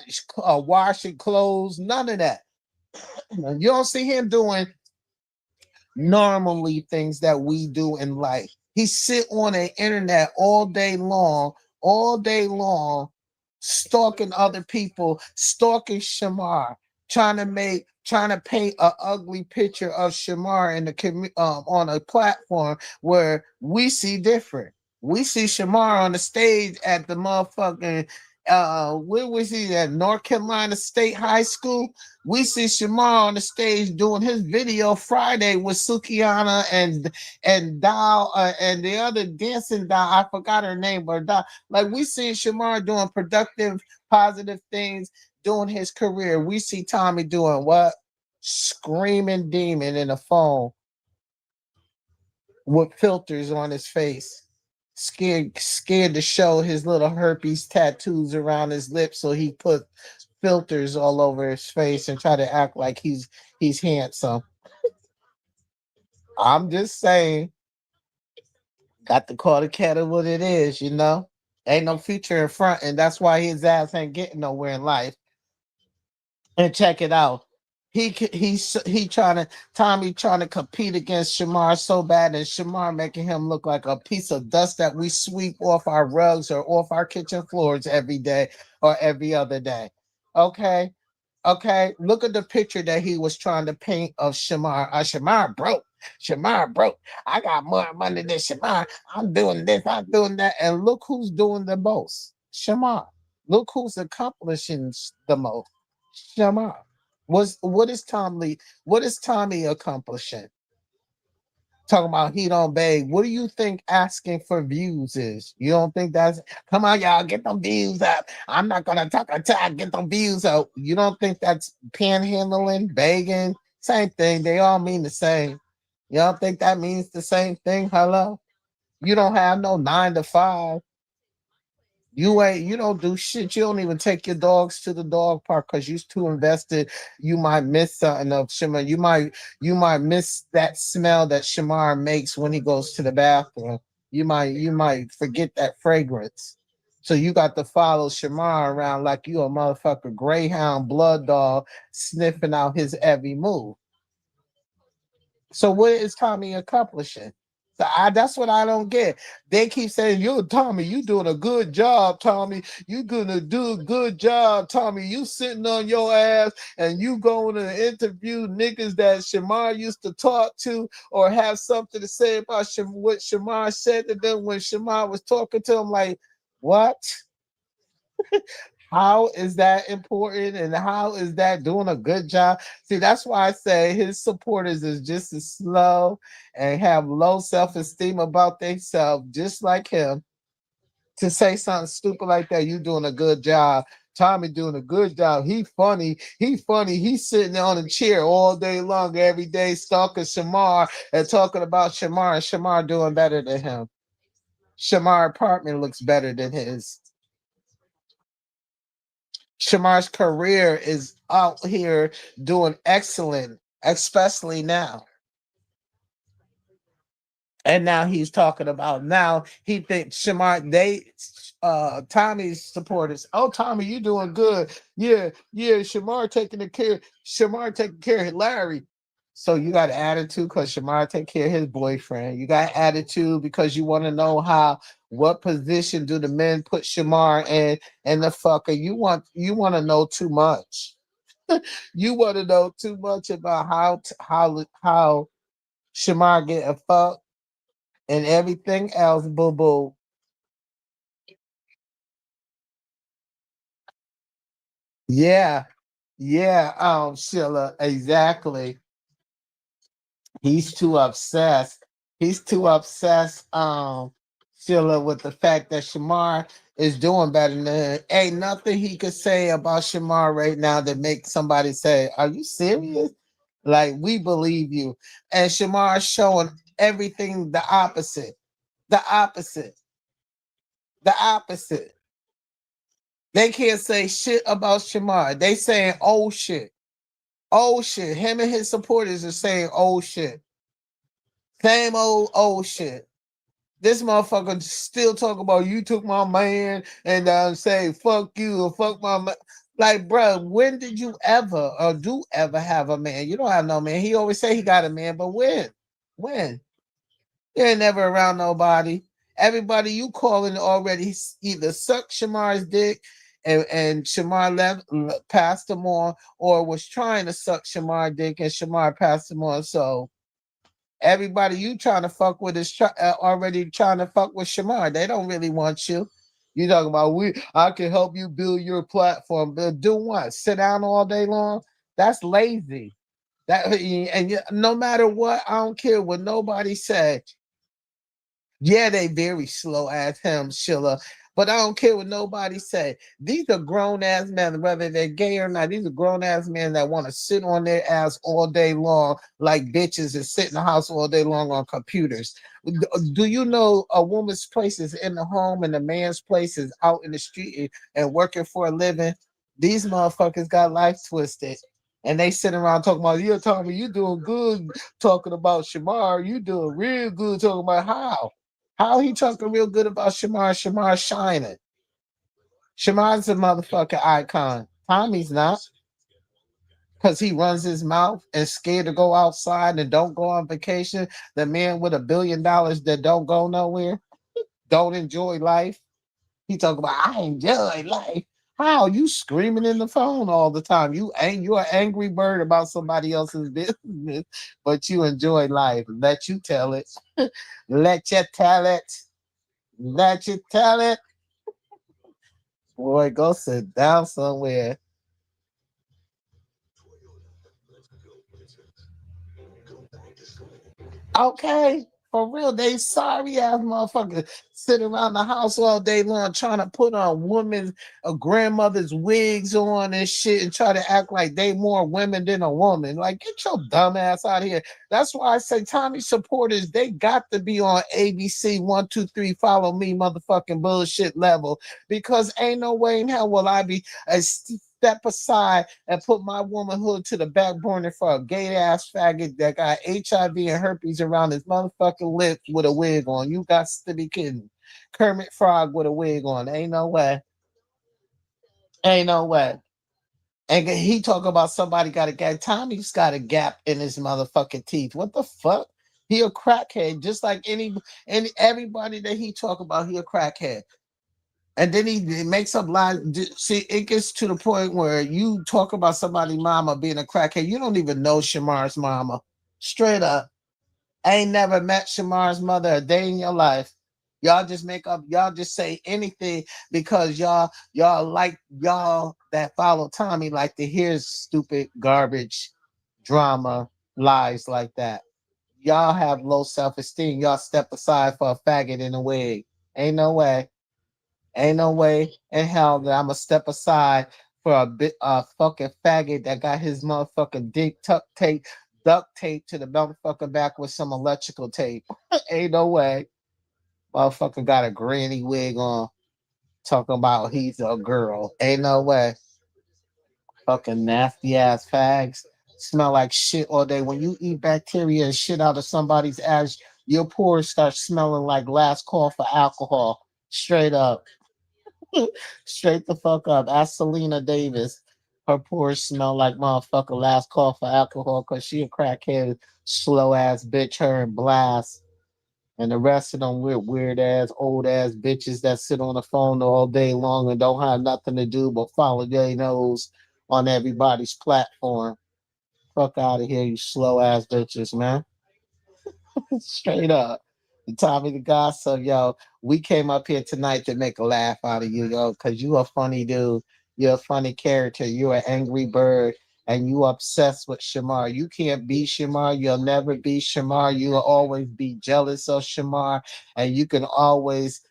washing clothes, none of that. You don't see him doing normally things that we do in life. He sit on the internet all day long, stalking other people, stalking Shamar, trying to make trying to paint a ugly picture of Shamar in the on a platform where we see different. We see Shamar on the stage at the motherfucking where was he at North Carolina State High School? We see Shamar on the stage doing his video Friday with Sukiana and Dow and the other dancing doll. I forgot her name, but Dow. Like we see Shamar doing productive, positive things, doing his career. We see Tommy doing what? Screaming demon in a phone with filters on his face. Scared to show his little herpes tattoos around his lips, so he put filters all over his face and try to act like he's handsome. I'm just saying, got to call the kettle what it is, you know. Ain't no future in front, and that's why his ass ain't getting nowhere in life. And check it out. He trying to Tommy trying to compete against Shamar so bad, and Shamar making him look like a piece of dust that we sweep off our rugs or off our kitchen floors every day or every other day. Okay, okay. Look at the picture that he was trying to paint of Shamar. Shamar broke. Shamar broke. I got more money than Shamar. I'm doing this. I'm doing that. And look who's doing the most. Shamar. Look who's accomplishing the most. Shamar. What is Tom Lee? What is Tommy accomplishing? Talking about he don't beg. What do you think asking for views is? You don't think that's come on, y'all, get them views up. I'm not gonna talk until I get them views up. You don't think that's panhandling, begging? Same thing. They all mean the same. You don't think that means the same thing? Hello? You don't have no 9 to 5. You don't do shit. You don't even take your dogs to the dog park because you're too invested. You might miss something of Shamar. You might miss that smell that Shamar makes when he goes to the bathroom. You might forget that fragrance. So you got to follow Shamar around like you a motherfucker greyhound blood dog sniffing out his every move. So what is Tommy accomplishing? That's what I don't get. They keep saying, "Yo, Tommy, you doing a good job, Tommy. You gonna do a good job, Tommy. You sitting on your ass and you going to interview niggas that Shamar used to talk to or have something to say about what Shamar said to them when Shamar was talking to him." Like, what? How is that important and how is that doing a good job? See, that's why I say his supporters is just as slow and have low self-esteem about themselves, just like him. To say something stupid like that, you doing a good job. Tommy doing a good job. He funny. He funny. He's sitting on a chair all day long, every day, stalking Shamar and talking about Shamar, and Shamar doing better than him. Shamar apartment looks better than his. Shamar's career is out here doing excellent, especially now. And now he's talking about now he thinks Shamar they Tommy's supporters. Oh, Tommy, you doing good. Yeah, yeah, Shamar taking care of Larry. So you got attitude because Shamar take care of his boyfriend. You got attitude because you want to know what position do the men put Shamar in and the fucker. You want to know too much. You want to know too much about how Shamar getting fucked and everything else, boo boo. Yeah, yeah, Sheila, exactly. He's too obsessed. He's too obsessed, Sheila, with the fact that Shamar is doing better than him. Ain't nothing he could say about Shamar right now that makes somebody say, "Are you serious?" Like we believe you. And Shamar showing everything the opposite. The opposite. The opposite. They can't say shit about Shamar. They saying old shit. Old shit. Him and his supporters are saying old shit. Same old shit. This motherfucker still talk about you took my man and say fuck you or fuck my man. Like, bro, when did you ever or do ever have a man? You don't have no man. He always say he got a man, but when? When? You ain't never around nobody. Everybody you calling already either suck Shamar's dick, and Shamar left, passed him on, or was trying to suck Shamar dick, and Shamar passed him on. So everybody you trying to fuck with is already trying to fuck with Shamar. They don't really want you. You talking about I can help you build your platform. But do what? Sit down all day long? That's lazy. That and no matter what, I don't care what nobody say. Yeah, they very slow as him, Sheila. But I don't care what nobody say. These are grown ass men, whether they're gay or not. These are grown ass men that want to sit on their ass all day long, like bitches, and sit in the house all day long on computers. Do you know a woman's place is in the home and a man's place is out in the street and working for a living? These motherfuckers got life twisted. And they sit around talking about, you're telling me you doing good talking about Shamar. You doing real good talking about how he talking real good about Shamar? Shamar shining. Shamar's a motherfucking icon. Tommy's not, because he runs his mouth and scared to go outside and don't go on vacation. The man with $1 billion that don't go nowhere, don't enjoy life. He talk about I enjoy life. How you screaming in the phone all the time? You're an angry bird about somebody else's business, but you enjoy life. Let you tell it. Let you tell it. Let you tell it. Boy, go sit down somewhere. Okay, for real, they sorry ass motherfuckers sit around the house all day long trying to put on women's grandmother's wigs on and shit and try to act like they more women than a woman. Like, get your dumb ass out of here. That's why I say Tommy supporters, they got to be on ABC 123 follow me motherfucking bullshit level, because ain't no way in hell will I be a step aside and put my womanhood to the back burner for a gay ass faggot that got HIV and herpes around his motherfucking lips with a wig on. You got to be kidding. Kermit Frog with a wig on. Ain't no way. Ain't no way. And he talk about somebody got a gap. Tommy's got a gap in his motherfucking teeth. What the fuck? He a crackhead, just like any everybody that he talk about. He a crackhead. And then he makes up lies. See, it gets to the point where you talk about somebody' mama being a crackhead. You don't even know Shamar's mama. Straight up. Ain't never met Shamar's mother a day in your life. Y'all just make up, y'all just say anything because y'all like y'all that follow Tommy like to hear stupid garbage drama lies like that. Y'all have low self-esteem. Y'all step aside for a faggot in a wig. Ain't no way. Ain't no way in hell that I'ma step aside for a fucking faggot that got his motherfucking dick duct tape to the motherfucking back with some electrical tape. Ain't no way. Motherfucker got a granny wig on talking about he's a girl. Ain't no way. Fucking nasty ass fags. Smell like shit all day. When you eat bacteria and shit out of somebody's ass, your pores start smelling like last call for alcohol. Straight up. Straight the fuck up. Ask Selena Davis. Her pores smell like motherfucker last call for alcohol because she a crackhead, slow ass bitch, her and Blast. And the rest of them weird ass, old ass bitches that sit on the phone all day long and don't have nothing to do but follow their nose on everybody's platform. Fuck out of here, you slow ass bitches, man. Straight up. Tommy the Gossip, yo. We came up here tonight to make a laugh out of you, yo, because you a funny dude. You're a funny character. You're an angry bird. And you obsessed with Shamar. You can't be Shamar. You'll never be Shamar. You'll always be jealous of Shamar. And you're gonna always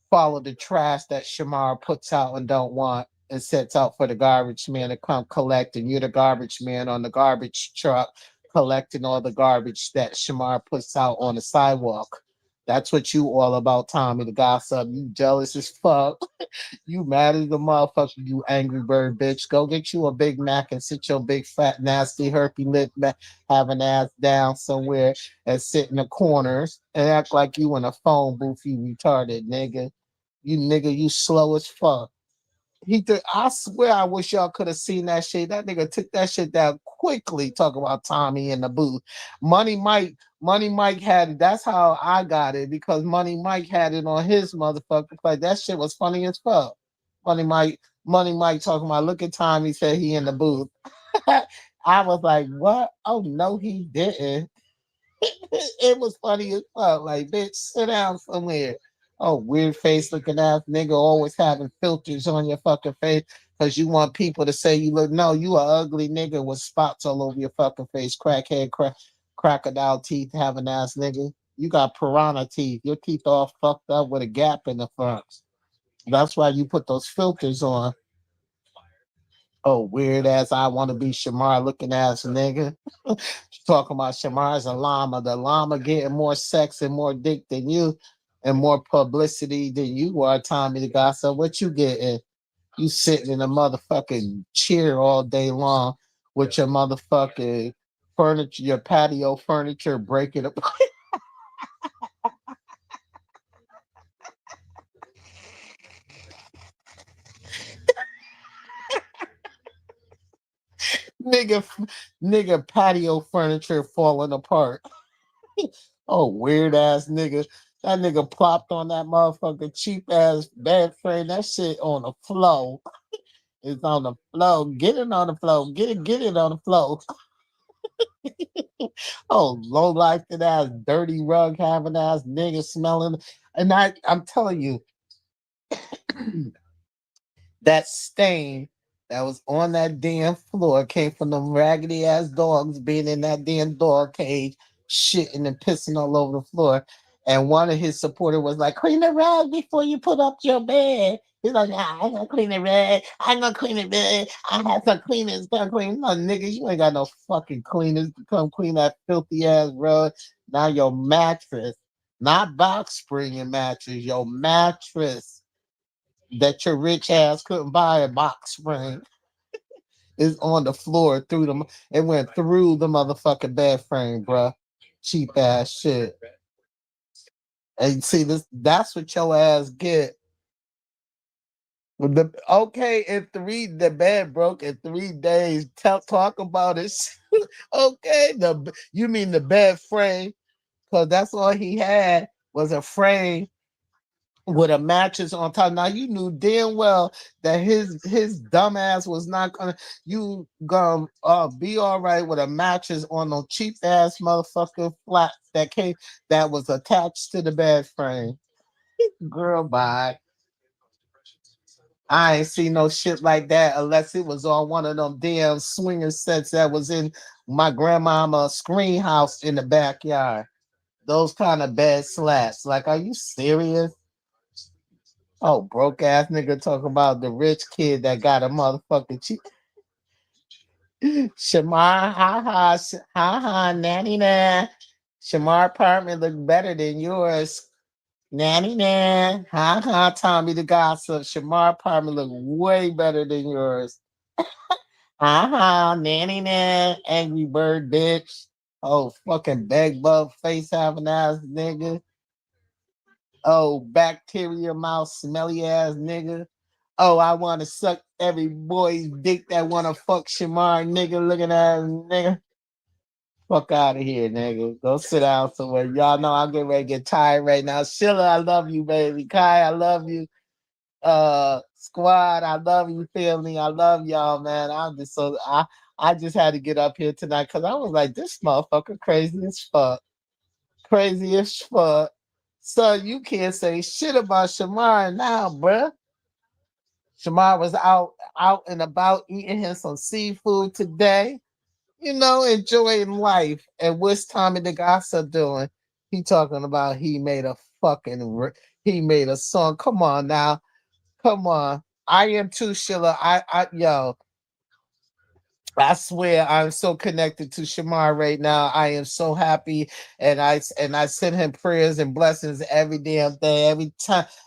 follow the trash that Shamar puts out and don't want and sets out for the garbage man to come collect. And you're the garbage man on the garbage truck collecting all the garbage that Shamar puts out on the sidewalk. That's what you all about, Tommy the Gossip. You jealous as fuck. You mad as the motherfucker, you angry bird bitch. Go get you a Big Mac and sit your big fat nasty herpy lip back, have an ass down somewhere and sit in the corners and act like you in a phone booth, you retarded nigga. You nigga, you slow as fuck. He took. I swear, I wish y'all could have seen that shit. That nigga took that shit down quickly. Talk about Tommy in the booth. Money Mike had it. That's how I got it because Money Mike had it on his motherfucking play. That shit was funny as fuck. Money Mike talking about. Look at Tommy said he in the booth. I was like, what? Oh no, he didn't. It was funny as fuck. Like, bitch, sit down somewhere. Oh, weird face looking ass nigga always having filters on your fucking face because you want people to say you look. No, you a ugly nigga with spots all over your fucking face. Crackhead, crocodile teeth having ass nigga. You got piranha teeth. Your teeth all fucked up with a gap in the front. That's why you put those filters on. Oh, weird ass. I want to be Shamar looking ass nigga. Talking about Shamar's a llama. The llama getting more sex and more dick than you and more publicity than you are, Tommy the God. So what you getting? You sitting in a motherfucking chair all day long with your motherfucking furniture, your patio furniture breaking up. nigga, nigga patio furniture falling apart. Oh, weird ass nigga. That nigga plopped on that motherfucker cheap ass bed frame. That shit on the floor. It's on the floor. Get it on the floor. Get it on the floor. Oh, low life to ass, dirty rug having ass nigga smelling. And I'm telling you, that stain that was on that damn floor came from them raggedy ass dogs being in that damn dog cage, shitting and pissing all over the floor. And one of his supporters was like, clean the rug before you put up your bed. He's like, nah, I ain't gonna clean the rug. I ain't gonna clean the bed. I have some cleaners come clean. No, nigga, you ain't got no fucking cleaners to come clean that filthy ass rug. Now your mattress, not box spring and mattress, your mattress that your rich ass couldn't buy a box spring is on the floor through them. It went through the motherfucking bed frame, bruh. Cheap ass shit. And see this that's what your ass get. Okay, in the bed broke in 3 days. Talk about it. Okay, you mean the bed frame? Cause that's all he had was a frame with a mattress on top. Now you knew damn well that his dumbass was not gonna be all right with a mattress on no cheap ass motherfucker flat that was attached to the bed frame. Girl, bye. I ain't seen no shit like that unless it was on one of them damn swinger sets that was in my grandmama screen house in the backyard. Those kind of bed slats. Like, are you serious? Oh, broke ass nigga talking about the rich kid that got a motherfucking cheap. Shamar, ha ha, nanny na. Shamar apartment look better than yours. Nanny na, ha ha, Tommy the gossip. Shamar apartment look way better than yours. Ha ha, nanny na, angry bird bitch. Oh, fucking beg bug face having ass nigga. Oh, bacteria mouth, smelly ass nigga. Oh, I want to suck every boy's dick that want to fuck Shamar, nigga. Looking at nigga. Fuck out of here, nigga. Go sit down somewhere. Y'all know I'm getting ready to get tired right now. Sheila, I love you, baby. Kai, I love you. Squad, I love you, family. I love y'all, man. I just had to get up here tonight because I was like, this motherfucker crazy as fuck. Crazy as fuck. So you can't say shit about Shamar now, bruh. Shamar was out and about eating him some seafood today, enjoying life. And what's Tommy the Gossip doing? He talking about he made a song. Come on now. Come on. I am too, Sheila. I swear I'm so connected to Shamar right now. I am so happy, and I send him prayers and blessings every damn day,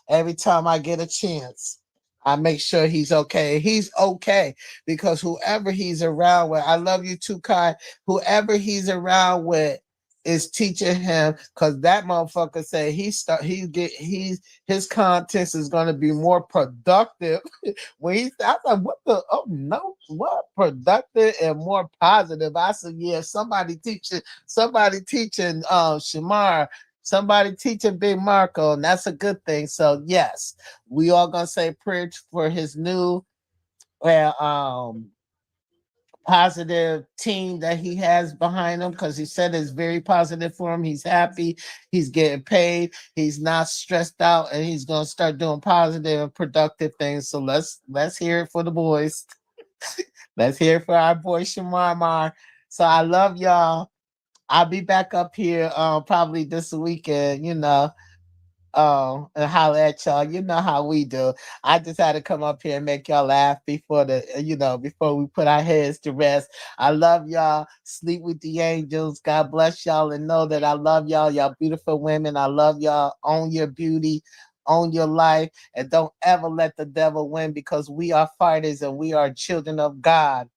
every time I get a chance. I make sure he's okay. He's okay because whoever he's around with, I love you too, Kai. Whoever he's around with, is teaching him, because that motherfucker say he's his contest is going to be more productive when he I was like, what the, oh no, what productive and more positive. I said, yeah, somebody teaching Shamar, somebody teaching Big Marco, and that's a good thing. So yes, we all gonna say prayer for his new uh, um positive team that he has behind him, because he said it's very positive for him. He's happy, he's getting paid, he's not stressed out, and he's gonna start doing positive and productive things. So let's hear it for the boys. Let's hear it for our boy Shamar. So I love y'all. I'll be back up here probably this weekend, and holler at y'all. You know how we do. I just had to come up here and make y'all laugh before before we put our heads to rest. I love y'all. Sleep with the angels. God bless y'all, and know that I love y'all. Y'all beautiful women. I love y'all. Own your beauty. Own your life, and don't ever let the devil win, because we are fighters and we are children of God.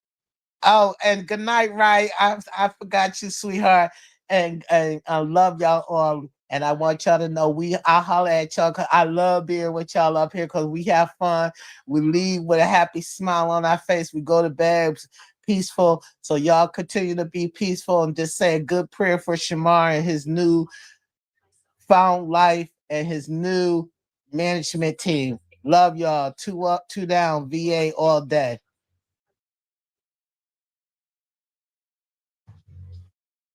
Oh, and good night, right? I forgot you, sweetheart. And I love y'all all. And I want y'all to know I holler at y'all, because I love being with y'all up here, because we have fun. We leave with a happy smile on our face. We go to bed peaceful. So y'all continue to be peaceful, and just say a good prayer for Shamar and his new found life and his new management team. Love y'all. Two up, two down, VA all day.